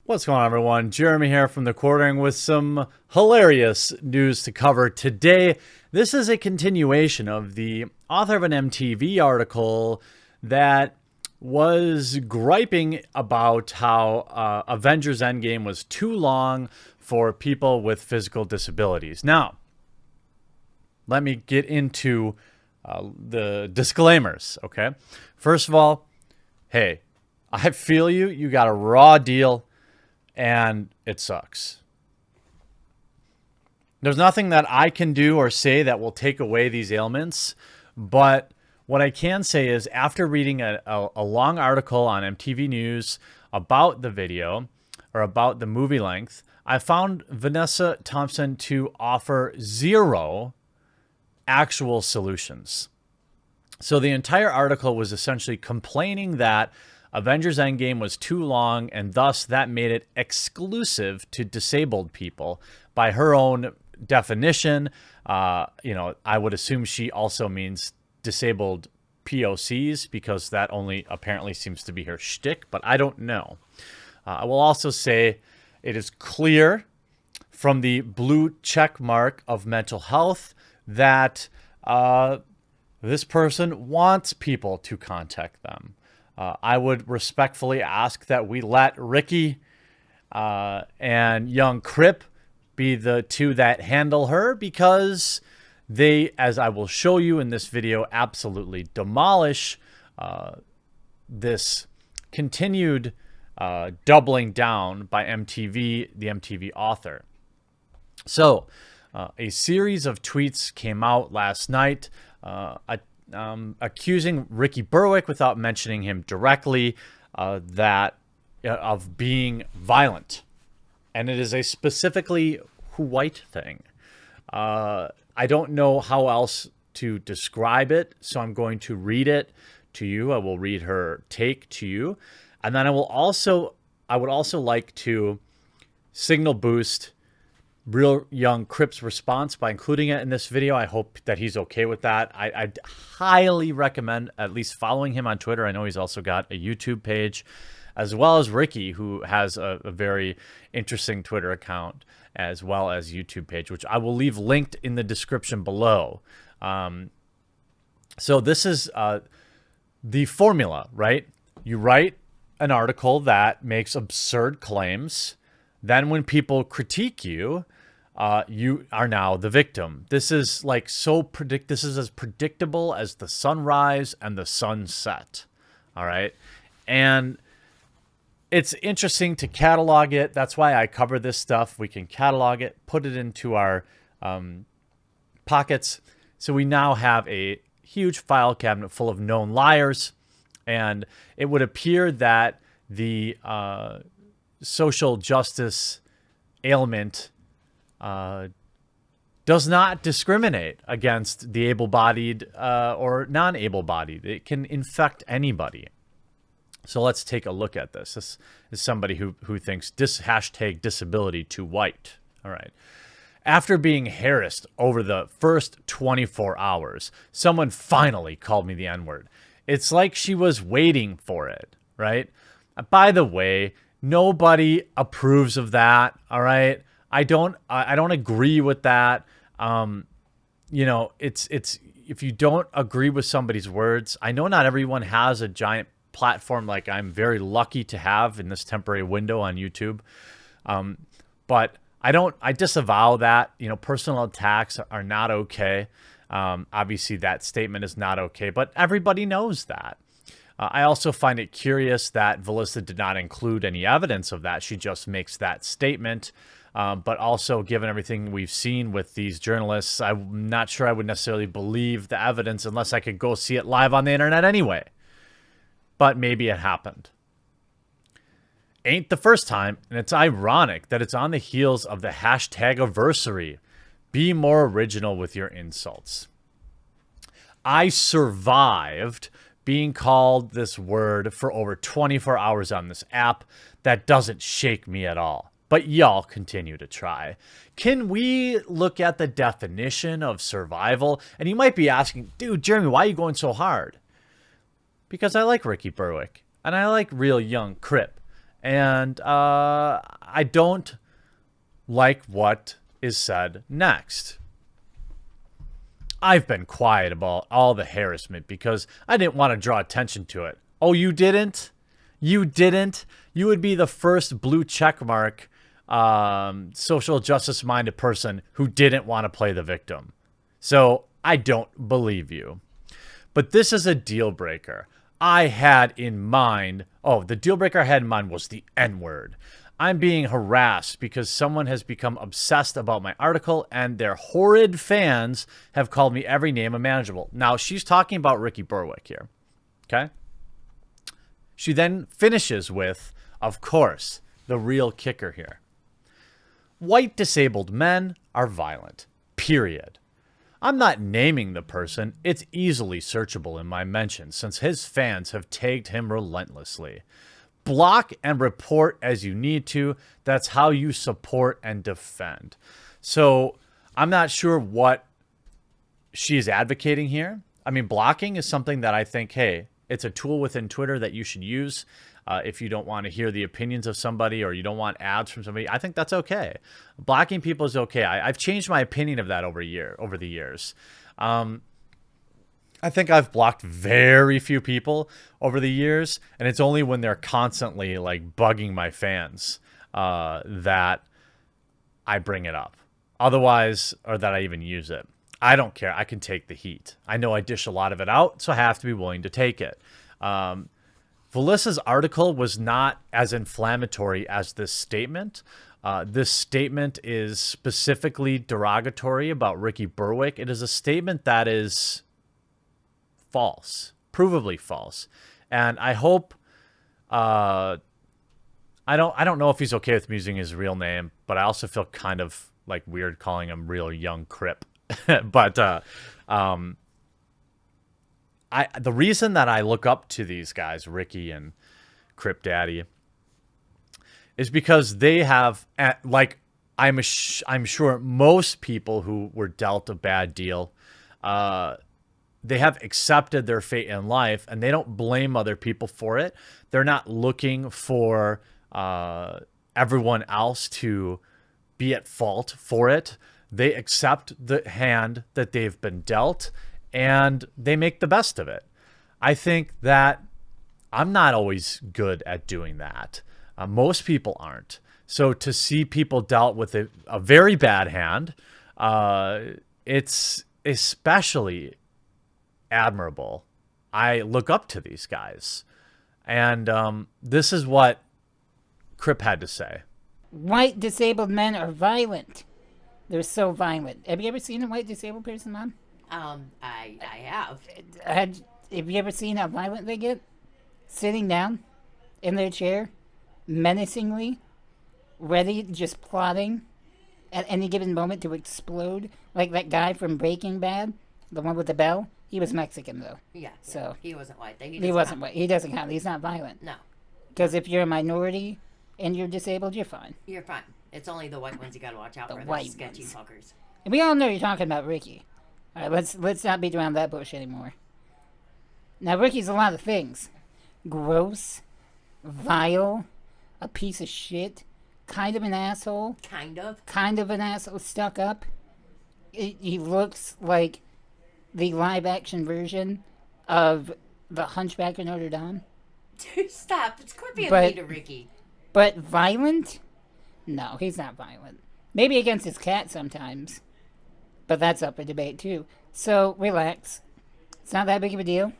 What's going on, everyone? Jeremy here from The Quartering with some hilarious news to cover today. This is a continuation of the author of an MTV article that was griping about how Avengers EndGame was too long for people with physical disabilities. Now, let me get into the disclaimers, okay? First of all, hey, I feel you. You got a raw deal. And it sucks. There's nothing that I can do or say that will take away these ailments. But what I can say is after reading a long article on MTV News about the video or about the movie length, I found Vanessa Thompson to offer zero actual solutions. So the entire article was essentially complaining that Avengers Endgame was too long, and thus that made it exclusive to disabled people. By her own definition, I would assume she also means disabled POCs, because that only apparently seems to be her shtick, but I don't know. I will also say it is clear from the blue check mark of mental health that this person wants people to contact them. I would respectfully ask that we let Rickey and YungCripp be the two that handle her, because they, as I will show you in this video, absolutely demolish this continued doubling down by MTV, the MTV author. So a series of tweets came out last night accusing Rickey Berwick, without mentioning him directly, of being violent. And it is a specifically white thing. I don't know how else to describe it, so I'm going to read it to you. I will read her take to you. And then I would also like to signal boost Real YungCripp's response by including it in this video. I hope that he's okay with that. I'd highly recommend at least following him on Twitter. I know he's also got a YouTube page, as well as Rickey, who has a very interesting Twitter account as well as YouTube page, which I will leave linked in the description below. So this is the formula, right? You write an article that makes absurd claims. Then when people critique you, you are now the victim. This is like this is as predictable as the sunrise and the sunset. All right. And it's interesting to catalog it. That's why I cover this stuff. We can catalog it, put it into our pockets. So we now have a huge file cabinet full of known liars. And it would appear that the social justice ailment does not discriminate against the able-bodied or non-able-bodied. It can infect anybody. So let's take a look at this. This is somebody who thinks hashtag disability too white. All right. After being harassed over the first 24 hours, someone finally called me the N-word. It's like she was waiting for it, right? By the way, nobody approves of that. All right. I don't agree with that. It's if you don't agree with somebody's words, I know not everyone has a giant platform like I'm very lucky to have in this temporary window on YouTube. But I disavow that. Personal attacks are not okay. Obviously that statement is not okay, but everybody knows that. I also find it curious that Valissa did not include any evidence of that. She just makes that statement. But also, given everything we've seen with these journalists, I'm not sure I would necessarily believe the evidence unless I could go see it live on the internet anyway. But maybe it happened. Ain't the first time, and it's ironic that it's on the heels of the hashtag-aversary. Be more original with your insults. I survived being called this word for over 24 hours on this app. That doesn't shake me at all. But y'all continue to try. Can we look at the definition of survival? And you might be asking, dude, Jeremy, why are you going so hard? Because I like Rickey Berwick. And I like real YungCripp. And I don't like what is said next. I've been quiet about all the harassment because I didn't want to draw attention to it. Oh, you didn't? You didn't? You would be the first blue checkmark social justice minded person who didn't want to play the victim. So I don't believe you. But this is a deal breaker. I had in mind, the deal breaker I had in mind was the N-word. I'm being harassed because someone has become obsessed about my article and their horrid fans have called me every name imaginable. Now, she's talking about Rickey Berwick here. Okay? She then finishes with, of course, the real kicker here. White disabled men are violent. Period. I'm not naming the person. It's easily searchable in my mentions since his fans have tagged him relentlessly. Block and report as you need to. That's how you support and defend. So I'm not sure what she's advocating here. I mean, blocking is something that I think, hey, it's a tool within Twitter that you should use if you don't want to hear the opinions of somebody or you don't want ads from somebody. I think that's okay. Blocking people is okay. I've changed my opinion of that over the years. I think I've blocked very few people over the years, and it's only when they're constantly like bugging my fans that I bring it up. Otherwise, or that I even use it. I don't care. I can take the heat. I know I dish a lot of it out, so I have to be willing to take it. Velissa's article was not as inflammatory as this statement. This statement is specifically derogatory about Rickey Berwick. It is a statement that is false, provably false. And I hope, I don't know if he's okay with me using his real name, but I also feel kind of like weird calling him real YungCripp. But the reason that I look up to these guys, Rickey and Crip Daddy, is because they have, like, I'm sure most people who were dealt a bad deal, they have accepted their fate in life and they don't blame other people for it. They're not looking for everyone else to be at fault for it. They accept the hand that they've been dealt and they make the best of it. I think that I'm not always good at doing that. Most people aren't. So to see people dealt with a very bad hand, it's especially admirable. I look up to these guys. And this is what Crip had to say. White disabled men are violent. They're so violent. Have you ever seen a white disabled person, Mom? I have. Have you ever seen how violent they get? Sitting down in their chair, menacingly, ready, just plotting at any given moment to explode. Like that guy from Breaking Bad, the one with the bell. He was Mexican, though. Yeah. So he wasn't white. He wasn't white. He doesn't count. He's not violent. No. Because if you're a minority and you're disabled, you're fine. You're fine. It's only the white ones you gotta watch out for. White The sketchy ones. fuckers. And we all know you're talking about Rickey. All right, let's not beat around that bush anymore. Now, Rickey's a lot of things. Gross, vile, a piece of shit, kind of an asshole. Kind of an asshole, stuck up. He looks like the live-action version of the Hunchback of Notre Dame. Dude, stop. It's quit being mean to Rickey. But violent? No, he's not violent. Maybe against his cat sometimes. But that's up for debate, too. So, relax. It's not that big of a deal.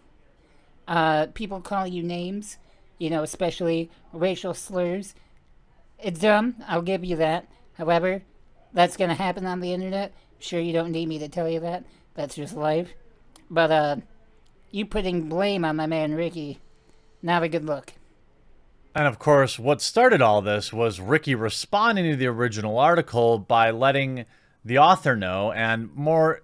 People call you names, especially racial slurs. It's dumb, I'll give you that. However, that's going to happen on the internet. Sure, you don't need me to tell you that. That's just life. But, you putting blame on my man Rickey, not a good look. And of course, what started all this was Rickey responding to the original article by letting the author know, and more,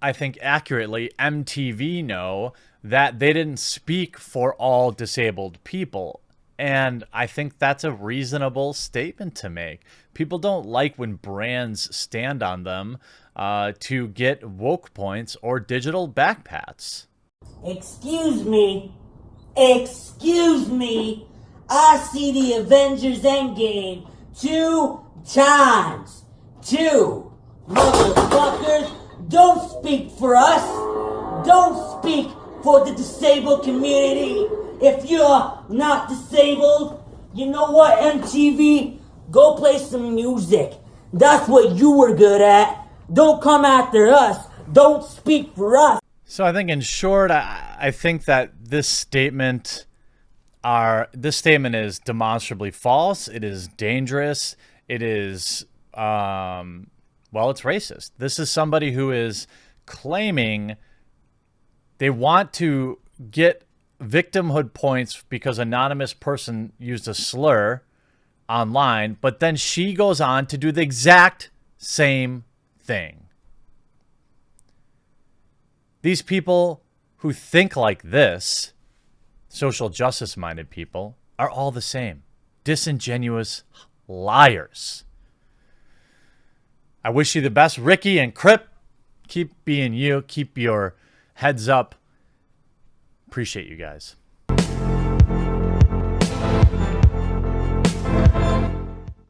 I think accurately, MTV know, that they didn't speak for all disabled people. And I think that's a reasonable statement to make. People don't like when brands stand on them to get woke points or digital backpats. Excuse me. Excuse me. I see the Avengers EndGame 2 times. 2. Motherfuckers, don't speak for us. Don't speak for the disabled community. If you're not disabled, you know what, MTV? Go play some music. That's what you were good at. Don't come after us. Don't speak for us. So I think in short, I think that this statement is demonstrably false. It is dangerous. It is, it's racist. This is somebody who is claiming they want to get victimhood points because anonymous person used a slur online, but then she goes on to do the exact same thing. These people who think like this, social justice minded people, are all the same. Disingenuous liars. I wish you the best, Rickey and Cripp. Keep being you. Keep your heads up. Appreciate you guys.